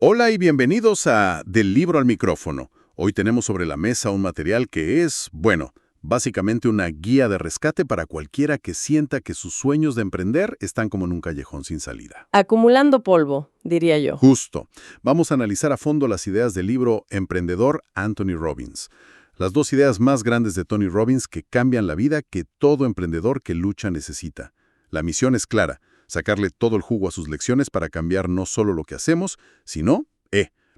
Hola y bienvenidos a Del libro al micrófono. Hoy tenemos sobre la mesa un material que es, bueno, básicamente una guía de rescate para cualquiera que sienta que sus sueños de emprender están como en un callejón sin salida. Acumulando polvo, diría yo. Justo. Vamos a analizar a fondo las ideas del libro Emprendedor Anthony Robbins. Las dos ideas más grandes de Tony Robbins que cambian la vida que todo emprendedor que lucha necesita. La misión es clara: sacarle todo el jugo a sus lecciones para cambiar no solo lo que hacemos, sino,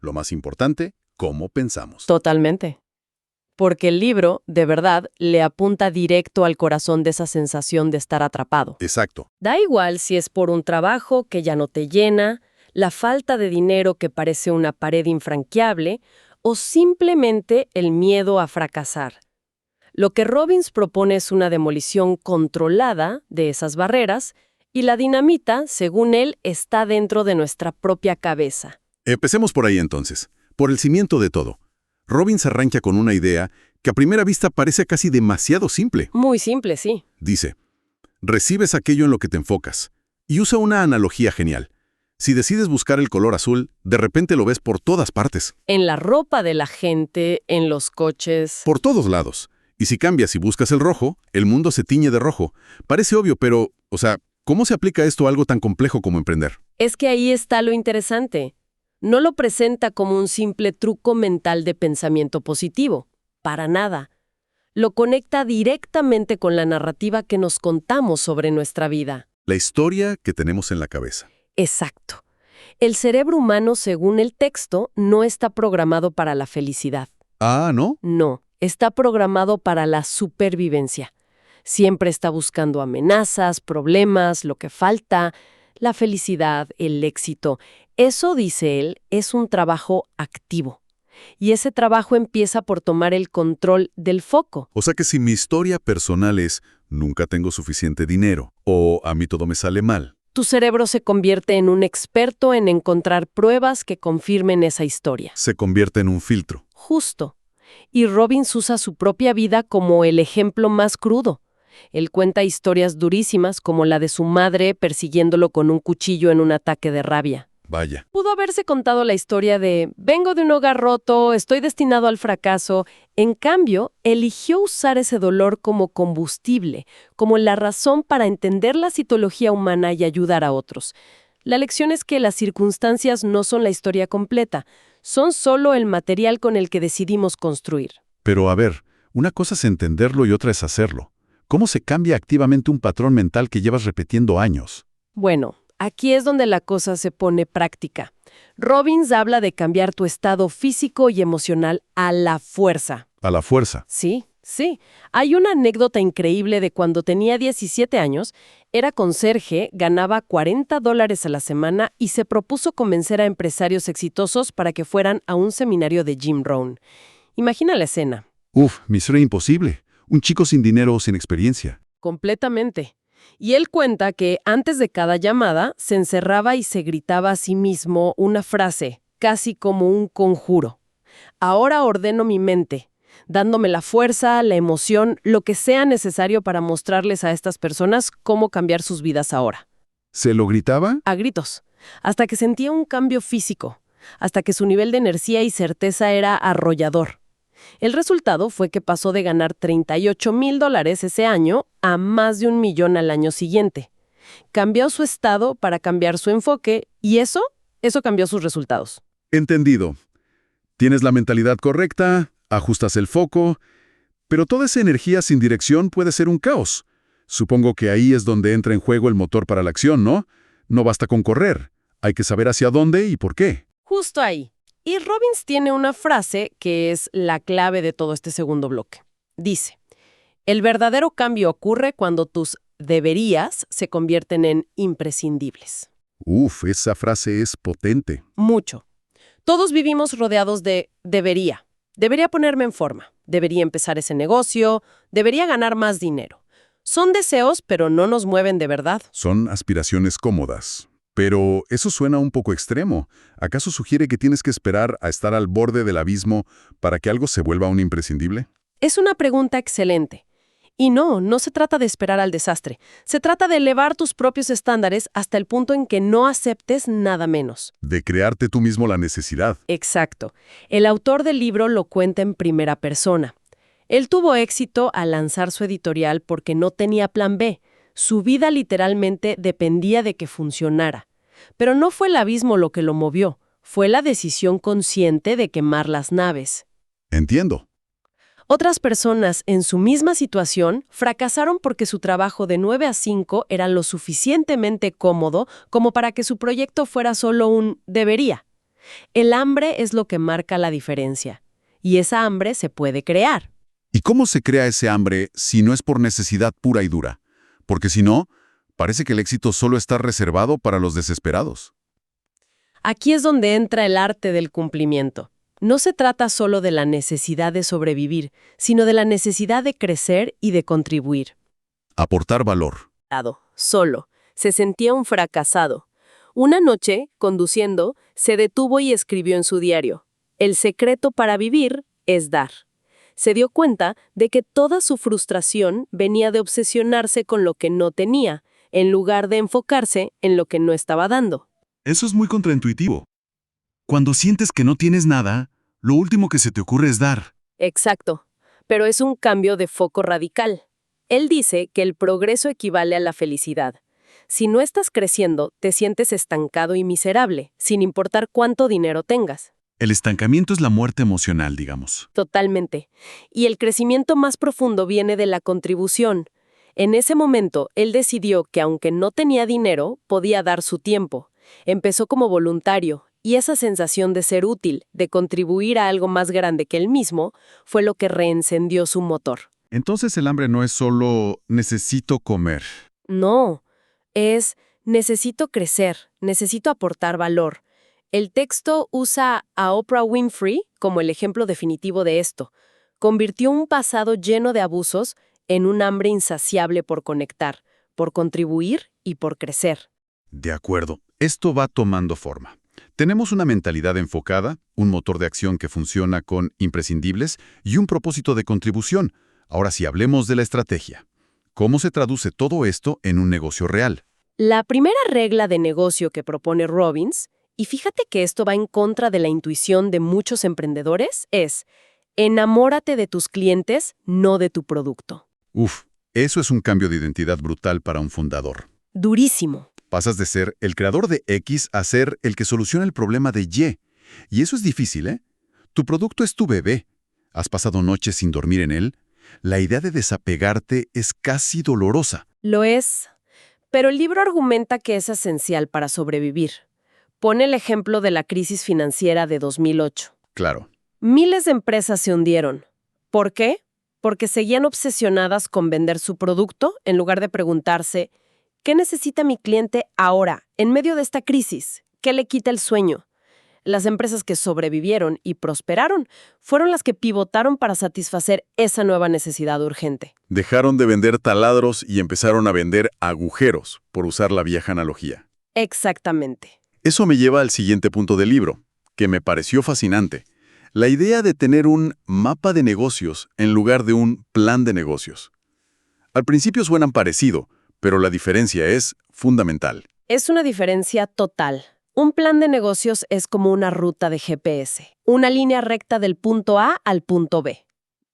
lo más importante, cómo pensamos. Totalmente. Porque el libro, de verdad, le apunta directo al corazón de esa sensación de estar atrapado. Exacto. Da igual si es por un trabajo que ya no te llena, la falta de dinero que parece una pared infranqueable, o simplemente el miedo a fracasar. Lo que Robbins propone es una demolición controlada de esas barreras, y la dinamita, según él, está dentro de nuestra propia cabeza. Empecemos por ahí entonces, por el cimiento de todo. Robbins arranca con una idea que a primera vista parece casi demasiado simple. Muy simple, sí. Dice: recibes aquello en lo que te enfocas. Y usa una analogía genial. Si decides buscar el color azul, de repente lo ves por todas partes. En la ropa de la gente, en los coches. Por todos lados. Y si cambias y buscas el rojo, el mundo se tiñe de rojo. Parece obvio, pero, ¿cómo se aplica esto a algo tan complejo como emprender? Es que ahí está lo interesante. No lo presenta como un simple truco mental de pensamiento positivo. Para nada. Lo conecta directamente con la narrativa que nos contamos sobre nuestra vida. La historia que tenemos en la cabeza. Exacto. El cerebro humano, según el texto, no está programado para la felicidad. Ah, ¿no? No, está programado para la supervivencia. Siempre está buscando amenazas, problemas, lo que falta, la felicidad, el éxito. Eso, dice él, es un trabajo activo. Y ese trabajo empieza por tomar el control del foco. O sea que si mi historia personal es nunca tengo suficiente dinero o a mí todo me sale mal, Tu cerebro se convierte en un experto en encontrar pruebas que confirmen esa historia. se convierte en un filtro. Justo. Y Robbins usa su propia vida como el ejemplo más crudo. Él cuenta historias durísimas como la de su madre persiguiéndolo con un cuchillo en un ataque de rabia. Vaya. Pudo haberse contado la historia de vengo de un hogar roto, estoy destinado al fracaso. En cambio, eligió usar ese dolor como combustible, como la razón para entender la psicología humana y ayudar a otros. La lección es que las circunstancias no son la historia completa, son solo el material con el que decidimos construir. Pero a ver, una cosa es entenderlo y otra es hacerlo. ¿Cómo se cambia activamente un patrón mental que llevas repitiendo años? Bueno, aquí es donde la cosa se pone práctica. Robbins habla de cambiar tu estado físico y emocional a la fuerza. A la fuerza. Sí. Hay una anécdota increíble de cuando tenía 17 años, era conserje, ganaba $40 a la semana y se propuso convencer a empresarios exitosos para que fueran a un seminario de Jim Rohn. Imagina la escena. Misión imposible. Un chico sin dinero o sin experiencia. Completamente. Y él cuenta que antes de cada llamada se encerraba y se gritaba a sí mismo una frase, casi como un conjuro. Ahora ordeno mi mente, dándome la fuerza, la emoción, lo que sea necesario para mostrarles a estas personas cómo cambiar sus vidas ahora. ¿Se lo gritaba? A gritos, hasta que sentía un cambio físico, hasta que su nivel de energía y certeza era arrollador. El resultado fue que pasó de ganar $38,000 ese año a más de $1 millón al año siguiente. Cambió su estado para cambiar su enfoque y eso cambió sus resultados. Entendido. Tienes la mentalidad correcta, ajustas el foco, pero toda esa energía sin dirección puede ser un caos. Supongo que ahí es donde entra en juego el motor para la acción, ¿no? No basta con correr, hay que saber hacia dónde y por qué. Justo ahí. Y Robbins tiene una frase que es la clave de todo este segundo bloque. Dice, el verdadero cambio ocurre cuando tus deberías se convierten en imprescindibles. Esa frase es potente. Mucho. Todos vivimos rodeados de debería. Debería ponerme en forma. Debería empezar ese negocio. Debería ganar más dinero. Son deseos, pero no nos mueven de verdad. Son aspiraciones cómodas. Pero eso suena un poco extremo. ¿Acaso sugiere que tienes que esperar a estar al borde del abismo para que algo se vuelva un imprescindible? Es una pregunta excelente. Y no se trata de esperar al desastre. Se trata de elevar tus propios estándares hasta el punto en que no aceptes nada menos. De crearte tú mismo la necesidad. Exacto. El autor del libro lo cuenta en primera persona. Él tuvo éxito al lanzar su editorial porque no tenía plan B. Su vida literalmente dependía de que funcionara. Pero no fue el abismo lo que lo movió, fue la decisión consciente de quemar las naves. Entiendo. Otras personas en su misma situación fracasaron porque su trabajo de 9 a 5 era lo suficientemente cómodo como para que su proyecto fuera solo un debería. El hambre es lo que marca la diferencia, y esa hambre se puede crear. ¿Y cómo se crea ese hambre si no es por necesidad pura y dura? Porque si no, parece que el éxito solo está reservado para los desesperados. Aquí es donde entra el arte del cumplimiento. No se trata solo de la necesidad de sobrevivir, sino de la necesidad de crecer y de contribuir. Aportar valor. Solo. Se sentía un fracasado. Una noche, conduciendo, se detuvo y escribió en su diario: "El secreto para vivir es dar". Se dio cuenta de que toda su frustración venía de obsesionarse con lo que no tenía, en lugar de enfocarse en lo que no estaba dando. Eso es muy contraintuitivo. Cuando sientes que no tienes nada, lo último que se te ocurre es dar. Exacto, pero es un cambio de foco radical. Él dice que el progreso equivale a la felicidad. Si no estás creciendo, te sientes estancado y miserable, sin importar cuánto dinero tengas. El estancamiento es la muerte emocional, digamos. Totalmente. Y el crecimiento más profundo viene de la contribución. En ese momento, él decidió que aunque no tenía dinero, podía dar su tiempo. Empezó como voluntario, y esa sensación de ser útil, de contribuir a algo más grande que él mismo, fue lo que reencendió su motor. Entonces el hambre no es solo necesito comer. No, es necesito crecer, necesito aportar valor. El texto usa a Oprah Winfrey como el ejemplo definitivo de esto. Convirtió un pasado lleno de abusos en un hambre insaciable por conectar, por contribuir y por crecer. De acuerdo, esto va tomando forma. Tenemos una mentalidad enfocada, un motor de acción que funciona con imprescindibles y un propósito de contribución. Ahora sí, hablemos de la estrategia. ¿Cómo se traduce todo esto en un negocio real? La primera regla de negocio que propone Robbins, y fíjate que esto va en contra de la intuición de muchos emprendedores, es: enamórate de tus clientes, no de tu producto. Eso es un cambio de identidad brutal para un fundador. Durísimo. Pasas de ser el creador de X a ser el que soluciona el problema de Y. Y eso es difícil, ¿eh? Tu producto es tu bebé. ¿Has pasado noches sin dormir en él? La idea de desapegarte es casi dolorosa. Lo es, pero el libro argumenta que es esencial para sobrevivir. Pone el ejemplo de la crisis financiera de 2008. Claro. Miles de empresas se hundieron. ¿Por qué? Porque seguían obsesionadas con vender su producto en lugar de preguntarse: ¿qué necesita mi cliente ahora, en medio de esta crisis? ¿Qué le quita el sueño? Las empresas que sobrevivieron y prosperaron fueron las que pivotaron para satisfacer esa nueva necesidad urgente. Dejaron de vender taladros y empezaron a vender agujeros, por usar la vieja analogía. Exactamente. Eso me lleva al siguiente punto del libro, que me pareció fascinante. La idea de tener un mapa de negocios en lugar de un plan de negocios. Al principio suenan parecido, pero la diferencia es fundamental. Es una diferencia total. Un plan de negocios es como una ruta de GPS, una línea recta del punto A al punto B.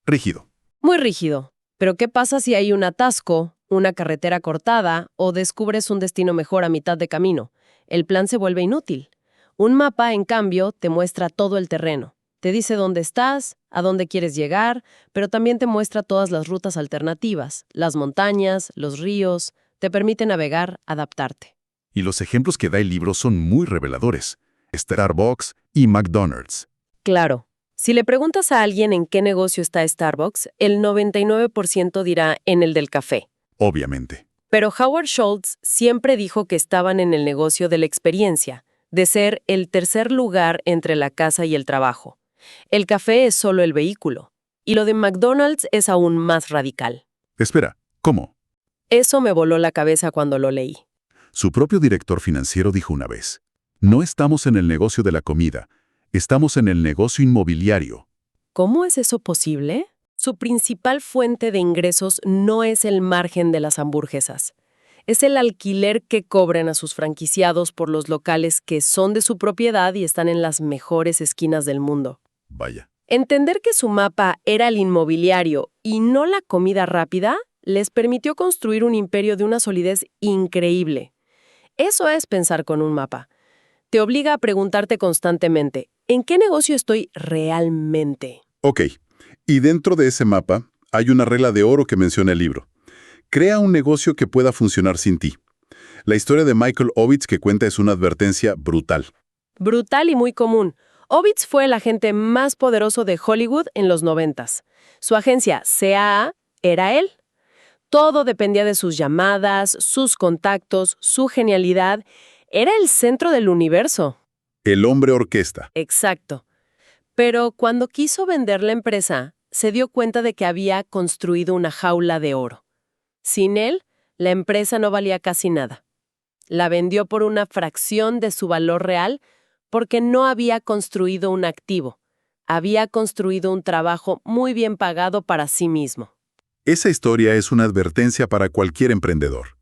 Rígido. Muy rígido. Pero ¿qué pasa si hay un atasco, una carretera cortada o descubres un destino mejor a mitad de camino? El plan se vuelve inútil. Un mapa, en cambio, te muestra todo el terreno. Te dice dónde estás, a dónde quieres llegar, pero también te muestra todas las rutas alternativas, las montañas, los ríos. Te permite navegar, adaptarte. Y los ejemplos que da el libro son muy reveladores. Starbucks y McDonald's. Claro. Si le preguntas a alguien en qué negocio está Starbucks, el 99% dirá en el del café. Obviamente. Pero Howard Schultz siempre dijo que estaban en el negocio de la experiencia, de ser el tercer lugar entre la casa y el trabajo. El café es solo el vehículo. Y lo de McDonald's es aún más radical. Espera, ¿cómo? Eso me voló la cabeza cuando lo leí. Su propio director financiero dijo una vez: no estamos en el negocio de la comida, estamos en el negocio inmobiliario. ¿Cómo es eso posible? Su principal fuente de ingresos no es el margen de las hamburguesas. Es el alquiler que cobran a sus franquiciados por los locales que son de su propiedad y están en las mejores esquinas del mundo. Vaya. Entender que su mapa era el inmobiliario y no la comida rápida les permitió construir un imperio de una solidez increíble. Eso es pensar con un mapa. Te obliga a preguntarte constantemente, ¿en qué negocio estoy realmente? Ok, y dentro de ese mapa hay una regla de oro que menciona el libro. Crea un negocio que pueda funcionar sin ti. La historia de Michael Ovitz que cuenta es una advertencia brutal. Brutal y muy común. Ovitz fue el agente más poderoso de Hollywood en los 90s. Su agencia, CAA, era él. Todo dependía de sus llamadas, sus contactos, su genialidad. Era el centro del universo. El hombre orquesta. Exacto. Pero cuando quiso vender la empresa, se dio cuenta de que había construido una jaula de oro. Sin él, la empresa no valía casi nada. La vendió por una fracción de su valor real porque no había construido un activo. Había construido un trabajo muy bien pagado para sí mismo. Esa historia es una advertencia para cualquier emprendedor.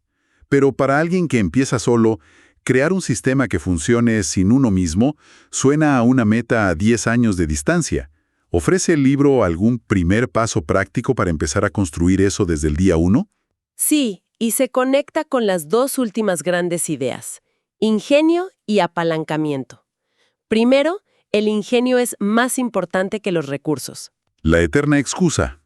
Pero para alguien que empieza solo, crear un sistema que funcione sin uno mismo suena a una meta a 10 años de distancia. ¿Ofrece el libro algún primer paso práctico para empezar a construir eso desde el día 1? Sí, y se conecta con las dos últimas grandes ideas, ingenio y apalancamiento. Primero, el ingenio es más importante que los recursos. La eterna excusa.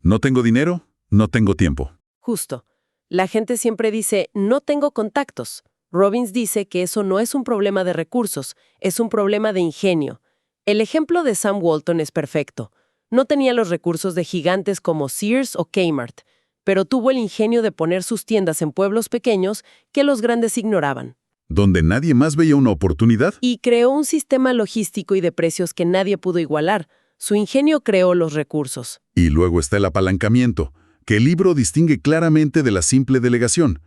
No tengo dinero, no tengo tiempo. Justo. La gente siempre dice, no tengo contactos. Robbins dice que eso no es un problema de recursos, es un problema de ingenio. El ejemplo de Sam Walton es perfecto. No tenía los recursos de gigantes como Sears o Kmart, pero tuvo el ingenio de poner sus tiendas en pueblos pequeños que los grandes ignoraban. Donde nadie más veía una oportunidad. Y creó un sistema logístico y de precios que nadie pudo igualar. Su ingenio creó los recursos. Y luego está el apalancamiento, que el libro distingue claramente de la simple delegación.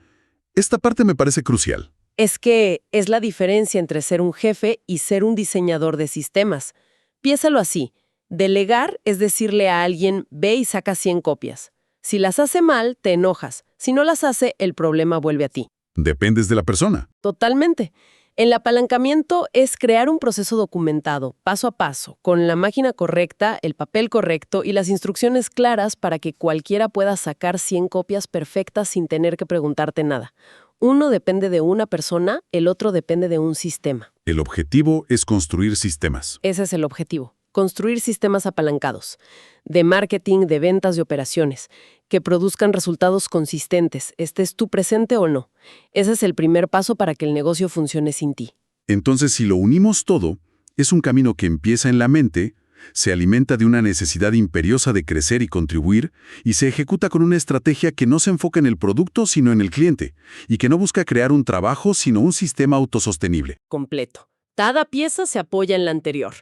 Esta parte me parece crucial. Es que es la diferencia entre ser un jefe y ser un diseñador de sistemas. Piénsalo así. Delegar es decirle a alguien, ve y saca 100 copias. Si las hace mal, te enojas. Si no las hace, el problema vuelve a ti. Dependes de la persona. Totalmente. El apalancamiento es crear un proceso documentado, paso a paso, con la máquina correcta, el papel correcto y las instrucciones claras para que cualquiera pueda sacar 100 copias perfectas sin tener que preguntarte nada. Uno depende de una persona, el otro depende de un sistema. El objetivo es construir sistemas. Ese es el objetivo. Construir sistemas apalancados, de marketing, de ventas, de operaciones, que produzcan resultados consistentes, estés tú presente o no. Ese es el primer paso para que el negocio funcione sin ti. Entonces, si lo unimos todo, es un camino que empieza en la mente, se alimenta de una necesidad imperiosa de crecer y contribuir, y se ejecuta con una estrategia que no se enfoca en el producto, sino en el cliente, y que no busca crear un trabajo, sino un sistema autosostenible. Completo. Cada pieza se apoya en la anterior.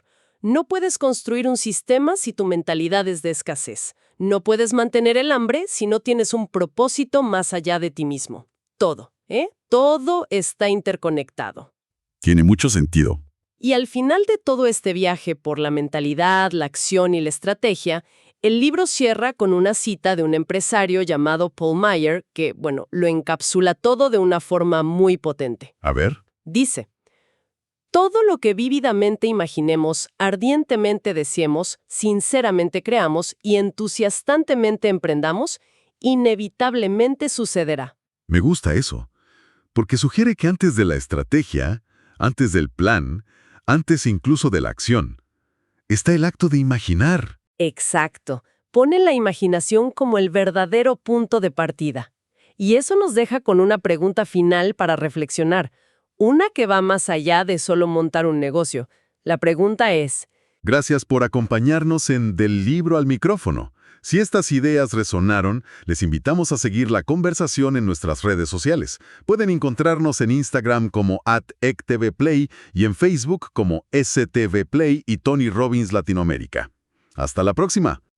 No puedes construir un sistema si tu mentalidad es de escasez. No puedes mantener el hambre si no tienes un propósito más allá de ti mismo. Todo, Todo está interconectado. Tiene mucho sentido. Y al final de todo este viaje por la mentalidad, la acción y la estrategia, el libro cierra con una cita de un empresario llamado Paul Meyer que, lo encapsula todo de una forma muy potente. A ver. Dice: todo lo que vívidamente imaginemos, ardientemente deseemos, sinceramente creamos y entusiastantemente emprendamos, inevitablemente sucederá. Me gusta eso, porque sugiere que antes de la estrategia, antes del plan, antes incluso de la acción, está el acto de imaginar. Exacto. Pone la imaginación como el verdadero punto de partida. Y eso nos deja con una pregunta final para reflexionar. Una que va más allá de solo montar un negocio. La pregunta es: Gracias por acompañarnos en Del Libro al Micrófono. Si estas ideas resonaron, les invitamos a seguir la conversación en nuestras redes sociales. Pueden encontrarnos en Instagram como @ectvplay y en Facebook como STVplay y Tony Robbins Latinoamérica. Hasta la próxima.